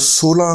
16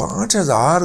5000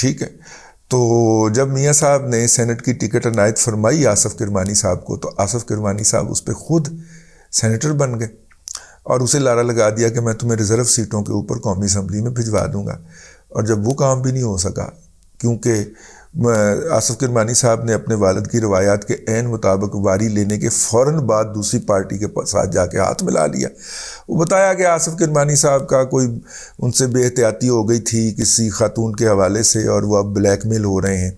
ٹھیک ہے. تو جب میاں صاحب نے سینٹ کی ٹکٹ عنایت فرمائی آصف کرمانی صاحب کو تو آصف کرمانی صاحب اس پہ خود سینیٹر بن گئے اور اسے لارا لگا دیا کہ میں تمہیں ریزرو سیٹوں کے اوپر قومی اسمبلی میں بھجوا دوں گا. اور جب وہ کام بھی نہیں ہو سکا کیونکہ آصف کرمانی صاحب نے اپنے والد کی روایات کے عین مطابق واری لینے کے فوراً بعد دوسری پارٹی کے ساتھ جا کے ہاتھ ملا لیا. وہ بتایا کہ آصف کرمانی صاحب کا کوئی ان سے بے احتیاطی ہو گئی تھی کسی خاتون کے حوالے سے اور وہ اب بلیک میل ہو رہے ہیں.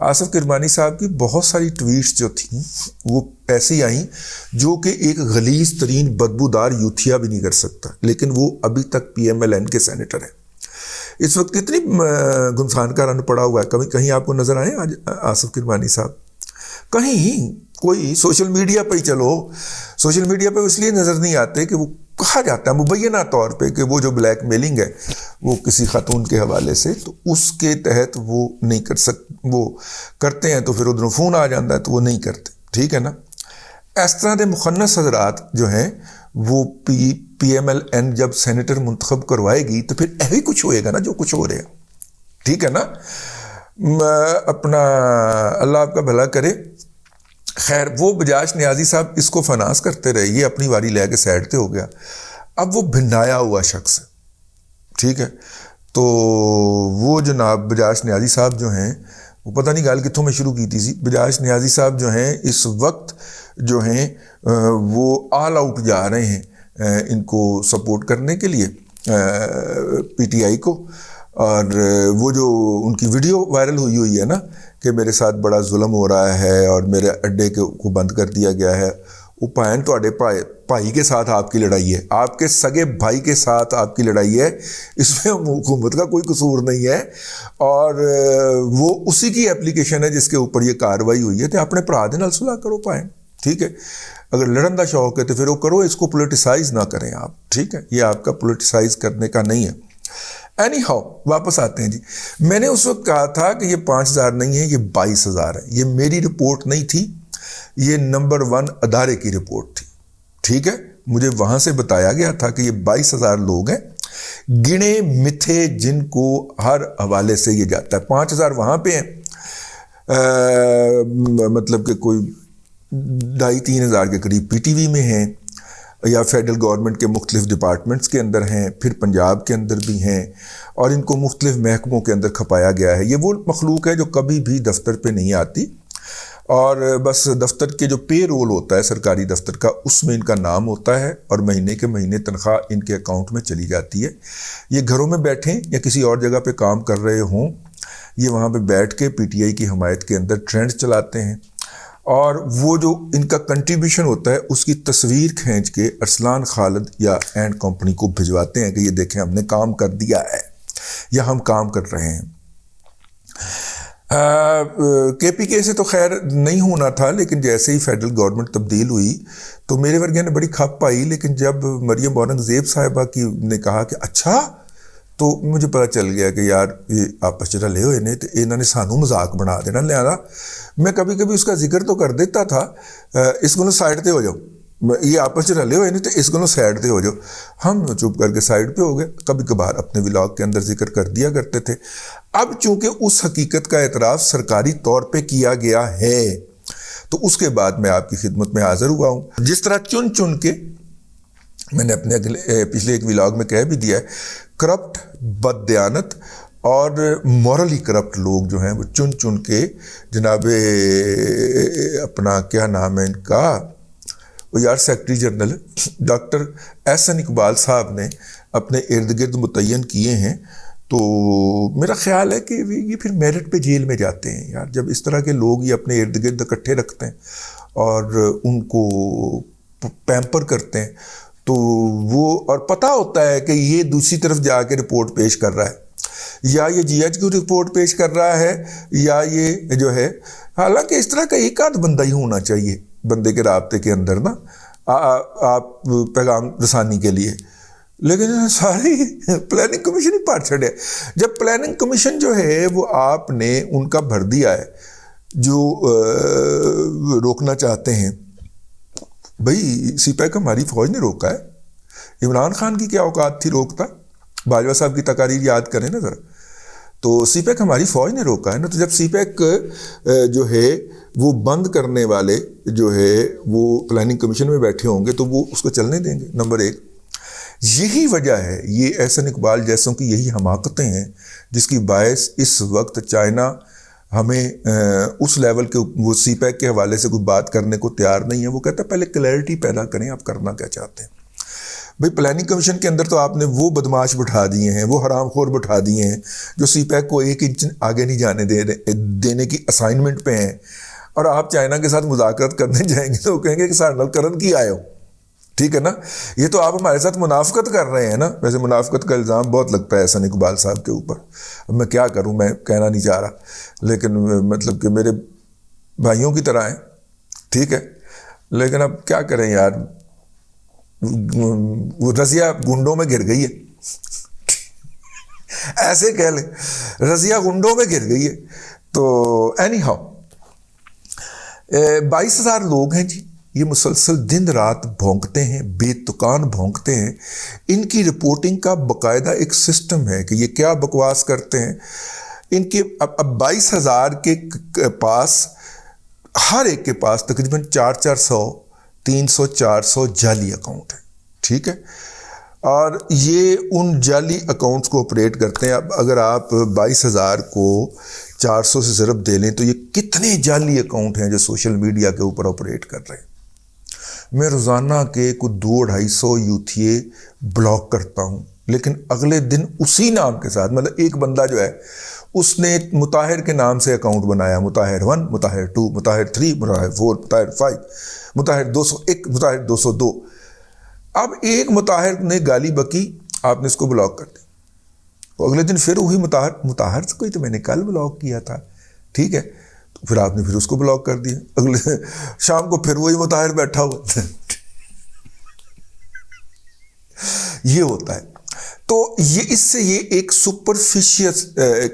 آصف کرمانی صاحب کی بہت ساری ٹویٹس جو تھیں وہ ایسی آئیں جو کہ ایک غلیظ ترین بدبودار یوتھیا بھی نہیں کر سکتا، لیکن وہ ابھی تک پی ایم ایل این کے سینیٹر ہیں. اس وقت کتنی گمسان کا رن پڑا ہوا ہے. کہیں آپ کو نظر آئے آج آصف کرمانی صاحب؟ کہیں کوئی سوشل میڈیا پہ ہی چلو، سوشل میڈیا پہ اس لیے نظر نہیں آتے کہ وہ کہا جاتا ہے مبینہ طور پہ کہ وہ جو بلیک میلنگ ہے وہ کسی خاتون کے حوالے سے، تو اس کے تحت وہ نہیں کر وہ کرتے ہیں تو پھر ادھروں فون آ جاتا ہے تو وہ نہیں کرتے. ٹھیک ہے نا. اس طرح کے مخنث حضرات جو ہیں وہ پی ایم ایل این جب سینیٹر منتخب کروائے گی تو پھر ایوی کچھ ہوئے گا نا جو کچھ ہو رہا ہے. ٹھیک ہے نا. اپنا اللہ آپ کا بھلا کرے. خیر وہ بجاش نیازی صاحب اس کو فنانس کرتے رہے، یہ اپنی واری لے کے سائڈ پہ ہو گیا. اب وہ بھنڈایا ہوا شخص ہے. ٹھیک ہے. تو وہ جناب بجاش نیازی صاحب جو ہیں وہ پتہ نہیں گال کتوں میں شروع کی تھی. بجاش نیازی صاحب جو ہیں اس وقت جو ہیں وہ آل آؤٹ جا رہے ہیں ان کو سپورٹ کرنے کے لیے پی ٹی آئی کو. اور وہ جو ان کی ویڈیو وائرل ہوئی ہے نا کہ میرے ساتھ بڑا ظلم ہو رہا ہے اور میرے اڈے کو بند کر دیا گیا ہے، وہ پائن توڑے بھائی کے ساتھ آپ کی لڑائی ہے، آپ کے سگے بھائی کے ساتھ آپ کی لڑائی ہے، اس میں حکومت کا کوئی قصور نہیں ہے. اور وہ اسی کی اپلیکیشن ہے جس کے اوپر یہ کارروائی ہوئی ہے. تو اپنے برا دے نال صلح کرو پائن. ٹھیک ہے. اگر لڑن کا شوق ہے تو پھر وہ کرو، اس کو پولیٹیسائز نہ کریں آپ. ٹھیک ہے. یہ آپ کا پولیٹیسائز کرنے کا نہیں ہے. اینی ہاؤ واپس آتے ہیں جی. میں نے اس وقت کہا تھا کہ یہ 5,000 نہیں ہے، یہ 22,000 ہے. یہ میری رپورٹ نہیں تھی، یہ نمبر 1 ادارے کی رپورٹ تھی. ٹھیک ہے. مجھے وہاں سے بتایا گیا تھا کہ یہ 22,000 لوگ ہیں گنے متھے جن کو ہر حوالے سے یہ جاتا ہے. 5,000 وہاں پہ ہیں، مطلب کہ کوئی 2,500-3,000 کے قریب پی ٹی وی میں ہیں یا فیڈرل گورنمنٹ کے مختلف ڈپارٹمنٹس کے اندر ہیں، پھر پنجاب کے اندر بھی ہیں، اور ان کو مختلف محکموں کے اندر کھپایا گیا ہے. یہ وہ مخلوق ہے جو کبھی بھی دفتر پہ نہیں آتی اور بس دفتر کے جو پے رول ہوتا ہے سرکاری دفتر کا اس میں ان کا نام ہوتا ہے اور مہینے کے مہینے تنخواہ ان کے اکاؤنٹ میں چلی جاتی ہے. یہ گھروں میں بیٹھیں یا کسی اور جگہ پہ کام کر رہے ہوں، یہ وہاں پہ بیٹھ کے پی ٹی آئی کی حمایت کے اندر ٹرینڈ چلاتے ہیں اور وہ جو ان کا کنٹریبیوشن ہوتا ہے اس کی تصویر کھینچ کے ارسلان خالد یا اینڈ کمپنی کو بھجواتے ہیں کہ یہ دیکھیں ہم نے کام کر دیا ہے یا ہم کام کر رہے ہیں. کے پی کے سے تو خیر نہیں ہونا تھا، لیکن جیسے ہی فیڈرل گورنمنٹ تبدیل ہوئی تو میرے ورگے نے بڑی کھپ پائی. لیکن جب مریم اورنگزیب صاحبہ کی نے کہا کہ اچھا، تو مجھے پتہ چل گیا کہ یار یہ آپس چ رلے ہوئے نے تو انہوں نے سانوں مذاق بنا دینا. لہذا میں کبھی کبھی اس کا ذکر تو کر دیتا تھا، اس کو سائڈ پہ ہو جاؤ، یہ آپس میں رلے ہوئے نہیں تو اس کو سائڈ پہ ہو جاؤ. ہم چپ کر کے سائڈ پہ ہو گئے. کبھی کبھار اپنے ولاگ کے اندر ذکر کر دیا کرتے تھے. اب چونکہ اس حقیقت کا اعتراف سرکاری طور پہ کیا گیا ہے تو اس کے بعد میں آپ کی خدمت میں حاضر ہوا ہوں. جس طرح چن چن کے میں نے اپنے پچھلے ایک ولاگ میں کہہ بھی دیا ہے، کرپٹ، بددیانت اور مورلی کرپٹ لوگ جو ہیں وہ چن چن کے جناب اپنا کیا نام ہے ان کا، وہ یار secretary general doctor Ahsan Iqbal صاحب نے اپنے ارد گرد متعین کیے ہیں. تو میرا خیال ہے کہ یہ پھر میرٹ پہ جیل میں جاتے ہیں یار. جب اس طرح کے لوگ یہ اپنے ارد گرد اکٹھے رکھتے ہیں اور ان کو پیمپر کرتے ہیں تو وہ، اور پتہ ہوتا ہے کہ یہ دوسری طرف جا کے رپورٹ پیش کر رہا ہے یا یہ جی ایچ کی رپورٹ پیش کر رہا ہے یا یہ جو ہے، حالانکہ اس طرح کا ایک آدھ بندہ ہی ہونا چاہیے بندے کے رابطے کے اندر نا آپ پیغام رسانی کے لیے. لیکن ساری پلاننگ کمیشن ہی پار چھڑے. جب پلاننگ کمیشن جو ہے وہ آپ نے ان کا بھر دیا ہے جو روکنا چاہتے ہیں. بھائی سی پیک ہماری فوج نے روکا ہے. عمران خان کی کیا اوقات تھی روکتا؟ باجوہ صاحب کی تقاریر یاد کریں نا ذرا. تو سی پیک ہماری فوج نے روکا ہے نا. تو جب سی پیک جو ہے وہ بند کرنے والے جو ہے وہ پلاننگ کمیشن میں بیٹھے ہوں گے تو وہ اس کو چلنے دیں گے. نمبر ایک یہی وجہ ہے, یہ احسن اقبال جیسوں کی یہی حماقتیں ہیں جس کی باعث اس وقت چائنا ہمیں اس لیول کے وہ سی پیک کے حوالے سے کوئی بات کرنے کو تیار نہیں ہے. وہ کہتا ہے پہلے کلیئرٹی پیدا کریں آپ کرنا کیا چاہتے ہیں. بھئی پلاننگ کمیشن کے اندر تو آپ نے وہ بدماش بٹھا دیے ہیں, وہ حرام خور بٹھا دیے ہیں جو سی پیک کو 1 انچ آگے نہیں جانے دینے کی اسائنمنٹ پہ ہیں, اور آپ چائنا کے ساتھ مذاکرات کرنے جائیں گے تو وہ کہیں گے کہ سارے نل کرن کی آئے ہو. ٹھیک ہے نا, یہ تو آپ ہمارے ساتھ منافقت کر رہے ہیں نا. ویسے منافقت کا الزام بہت لگتا ہے احسن اقبال صاحب کے اوپر. اب میں کیا کروں, میں کہنا نہیں چاہ رہا, لیکن مطلب کہ میرے بھائیوں کی طرح ہیں. ٹھیک ہے, لیکن اب کیا کریں یار, وہ رضیہ گنڈوں میں گر گئی ہے. ایسے کہہ لیں رضیہ گنڈوں میں گر گئی ہے. تو اینی ہاؤ 22,000 لوگ ہیں جی, یہ مسلسل دن رات بھونکتے ہیں, بے تکان بھونکتے ہیں. ان کی رپورٹنگ کا باقاعدہ ایک سسٹم ہے کہ یہ کیا بکواس کرتے ہیں. ان کے اب 22,000 کے پاس ہر ایک کے پاس تقریباً 400 300 400 جعلی اکاؤنٹ ہیں. ٹھیک ہے, اور یہ ان جعلی اکاؤنٹس کو آپریٹ کرتے ہیں. اب اگر آپ 22,000 کو 400 سے ضرب دے لیں تو یہ کتنے جعلی اکاؤنٹ ہیں جو سوشل میڈیا کے اوپر آپریٹ کر رہے ہیں. میں روزانہ کے کوئی 200-250 یوتھیے بلاک کرتا ہوں, لیکن اگلے دن اسی نام کے ساتھ, مطلب ایک بندہ جو ہے اس نے مطاہر کے نام سے اکاؤنٹ بنایا, مطاہر 1, مطاہر 2, مطاہر 3, مطاہر 4, مطاہر 5, مطاہر 201, مطاہر 202. اب ایک مطاہر نے گالی بکی, آپ نے اس کو بلاک کر دیا. اگلے دن پھر وہی مطاہر سے کوئی تو میں نے کل بلاک کیا تھا. ٹھیک ہے, تو پھر آپ نے پھر اس کو بلاک کر دیا. اگلے شام کو پھر وہی مطاہر بیٹھا ہوا. یہ ہوتا ہے. تو اس سے یہ ایک سپرفیشیس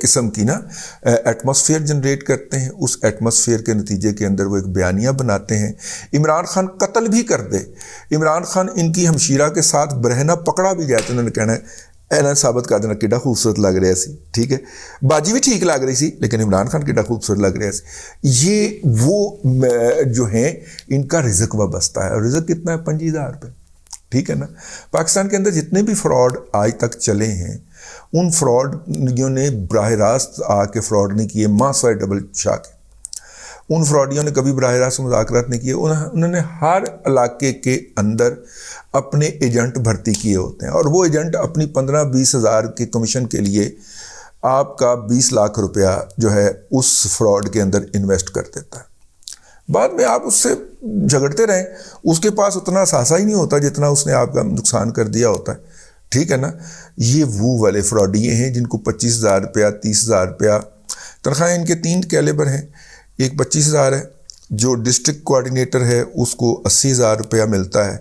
قسم کی نا ایٹماسفیئر جنریٹ کرتے ہیں. اس ایٹماسفیئر کے نتیجے کے اندر وہ ایک بیانیہ بناتے ہیں. عمران خان قتل بھی کر دے, عمران خان ان کی ہمشیرہ کے ساتھ برہنہ پکڑا بھی جائے تو انہوں نے کہنا ہے اینا ثابت کر دینا کیڈا خوبصورت لگ رہا سی. ٹھیک ہے, باجی بھی ٹھیک لگ رہی سی لیکن عمران خان کیڈا خوبصورت لگ رہا سی. یہ وہ جو ہیں ان کا رزق وابستہ ہے, اور رزق کتنا ہے 25,000 روپے. ٹھیک ہے نا. پاکستان کے اندر جتنے بھی فراڈ آج تک چلے ہیں ان فراڈیوں نے براہ راست آ کے فراڈ نہیں کیے, ماں سوائے ڈبل شاہ کے. ان فراڈیوں نے کبھی براہ راست مذاکرات نہیں کیے. انہوں نے ہر علاقے کے اندر اپنے ایجنٹ بھرتی کیے ہوتے ہیں, اور وہ ایجنٹ اپنی 15-20 ہزار کے کمیشن کے لیے آپ کا 20 لاکھ روپیہ جو ہے اس فراڈ کے اندر انویسٹ کر دیتا ہے. بعد میں آپ اس سے جھگڑتے رہیں, اس کے پاس اتنا اثاثہ ہی نہیں ہوتا جتنا اس نے آپ کا نقصان کر دیا ہوتا ہے. ٹھیک ہے نا. یہ وہ والے فراڈیے ہیں جن کو 25,000 روپیہ 30,000 روپیہ تنخواہیں. ان کے 3 کیلیبر ہیں. ایک 25,000 ہے, جو ڈسٹرکٹ کوآرڈینیٹر ہے اس کو 80,000 روپیہ ملتا ہے,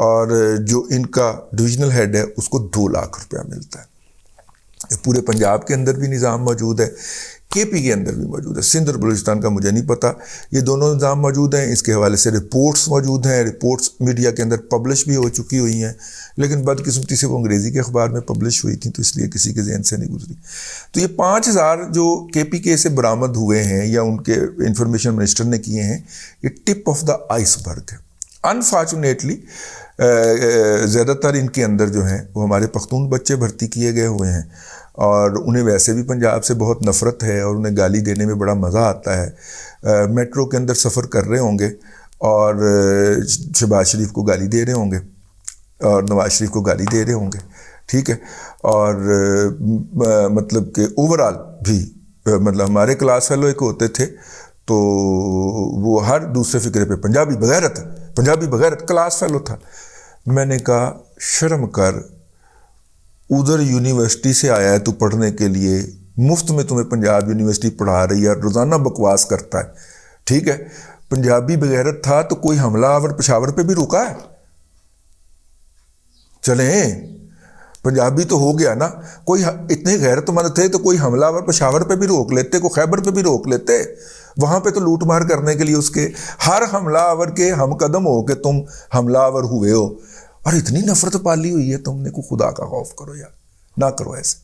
اور جو ان کا ڈویژنل ہیڈ ہے اس کو 2 لاکھ روپیہ ملتا ہے. پورے پنجاب کے اندر بھی نظام موجود ہے, کے پی کے اندر بھی موجود ہے. سندھ اور بلوچستان کا مجھے نہیں پتہ, یہ دونوں نظام موجود ہیں. اس کے حوالے سے رپورٹس موجود ہیں, رپورٹس میڈیا کے اندر پبلش بھی ہو چکی ہوئی ہیں, لیکن بدقسمتی سے وہ انگریزی کے اخبار میں پبلش ہوئی تھیں تو اس لیے کسی کے ذہن سے نہیں گزری. تو یہ 5,000 جو کے پی کے سے برآمد ہوئے ہیں یا ان کے انفارمیشن منسٹر نے کیے ہیں, یہ ٹپ آف دا آئس برگ ہے. انفارچونیٹلی زیادہ تر ان کے اندر جو ہیں وہ ہمارے پختون بچے بھرتی کیے گئے ہوئے ہیں, اور انہیں ویسے بھی پنجاب سے بہت نفرت ہے اور انہیں گالی دینے میں بڑا مزہ آتا ہے. میٹرو کے اندر سفر کر رہے ہوں گے اور شہباز شریف کو گالی دے رہے ہوں گے اور نواز شریف کو گالی دے رہے ہوں گے. ٹھیک ہے, اور مطلب کہ اوورال بھی مطلب ہمارے کلاس فیلو ایک ہوتے تھے تو وہ ہر دوسرے فکرے پہ پنجابی بغیرت کلاس فیلو تھا. میں نے کہا شرم کر, ادھر یونیورسٹی سے آیا ہے تو پڑھنے کے لیے, مفت میں تمہیں پنجاب یونیورسٹی پڑھا رہی ہے, روزانہ بکواس کرتا ہے. ٹھیک ہے, پنجابی بغیرت تھا تو کوئی حملہ آور پشاور پہ بھی روکا ہے؟ چلیں پنجابی تو ہو گیا نا, کوئی اتنے غیرت مند تھے تو کوئی حملہ آور پشاور پہ بھی روک لیتے, کوئی خیبر پہ بھی روک لیتے. وہاں پہ تو لوٹ مار کرنے کے لیے اس کے ہر حملہ آور کے ہم قدم ہو کہ تم حملہ آور ہوئے ہو, اور اتنی نفرت پالی ہوئی ہے تم نے. کو خدا کا خوف کرو یار, نہ کرو ایسے.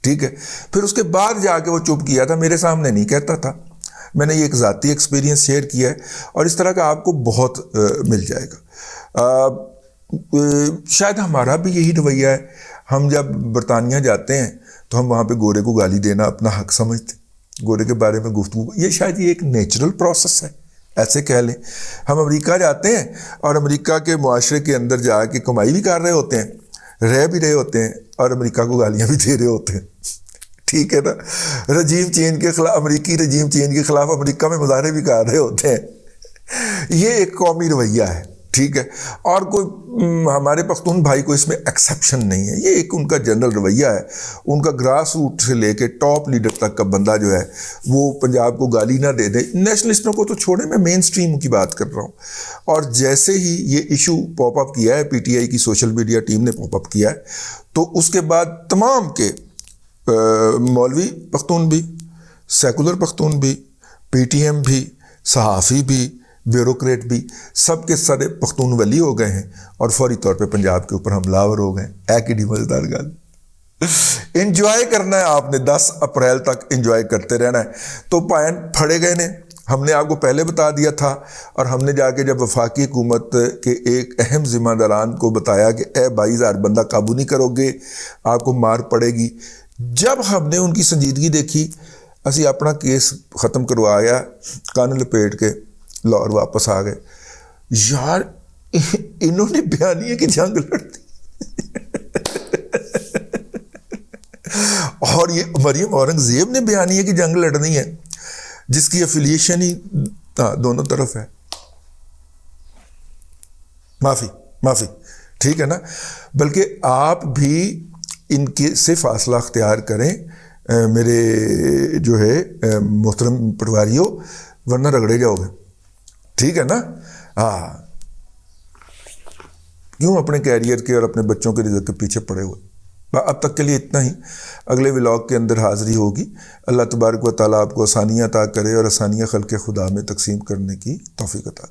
ٹھیک ہے. پھر اس کے بعد جا کے وہ چپ کیا تھا, میرے سامنے نہیں کہتا تھا. میں نے یہ ایک ذاتی ایکسپیرینس شیئر کیا ہے, اور اس طرح کا آپ کو بہت مل جائے گا. شاید ہمارا بھی یہی رویہ ہے. ہم جب برطانیہ جاتے ہیں تو ہم وہاں پہ گورے کو گالی دینا اپنا حق سمجھتے ہیں, گورے کے بارے میں گفتگو. یہ شاید یہ ایک نیچرل پروسیس ہے, ایسے کہہ لیں. ہم امریکہ جاتے ہیں اور امریکہ کے معاشرے کے اندر جا کے کمائی بھی کر رہے ہوتے ہیں, رہ بھی رہے ہوتے ہیں, اور امریکہ کو گالیاں بھی دے رہے ہوتے ہیں. ٹھیک ہے نا. رجیم چینج کے خلاف, امریکی رجیم چینج کے خلاف امریکہ میں مظاہرے بھی کر رہے ہوتے ہیں. یہ ایک قومی رویہ ہے. ٹھیک ہے. اور کوئی ہمارے پختون بھائی کو اس میں ایکسیپشن نہیں ہے. یہ ایک ان کا جنرل رویہ ہے. ان کا گراس روٹ سے لے کے ٹاپ لیڈر تک کا بندہ جو ہے وہ پنجاب کو گالی نہ دے دے. نیشنلسٹوں کو تو چھوڑیں, میں مین سٹریم کی بات کر رہا ہوں. اور جیسے ہی یہ ایشو پاپ اپ کیا ہے, پی ٹی آئی کی سوشل میڈیا ٹیم نے پاپ اپ کیا ہے, تو اس کے بعد تمام کے مولوی پختون بھی, سیکولر پختون بھی, پی ٹی ایم بھی, صحافی بھی, بیوروکریٹ بھی, سب کے سارے پختون ولی ہو گئے ہیں اور فوری طور پہ پنجاب کے اوپر حملہ آور ہو گئے ہیں. ایک ہی مزیدار گل. انجوائے کرنا ہے آپ نے, 10 اپریل تک انجوائے کرتے رہنا ہے. تو پائن پھڑے گئے نے, ہم نے آپ کو پہلے بتا دیا تھا, اور ہم نے جا کے جب وفاقی حکومت کے ایک اہم ذمہ داران کو بتایا کہ اے 22,000 بندہ قابو نہیں کرو گے, آپ کو مار پڑے گی. جب ہم نے ان کی سنجیدگی دیکھی, اسی اپنا کیس ختم کروایا, کان لپیٹ کے لاہور واپس آ گئے. یار انہوں نے بیانیے کی جنگ لڑ دی. اور یہ مریم اورنگزیب نے بیانیے کی جنگ لڑنی ہے, جس کی افیلیشن ہی دونوں طرف ہے. معافی. ٹھیک ہے نا. بلکہ آپ بھی ان کے سے فاصلہ اختیار کریں میرے جو ہے محترم پٹواریوں, ورنہ رگڑے جاؤ گے. ٹھیک ہے نا. ہاں, کیوں اپنے کیریئر کے اور اپنے بچوں کے رزق کے پیچھے پڑے ہوئے. اب تک کے لیے اتنا ہی. اگلے ولاگ کے اندر حاضری ہوگی. اللہ تبارک و تعالیٰ آپ کو آسانیاں عطا کرے اور آسانیاں خلق خدا میں تقسیم کرنے کی توفیق عطا کرے.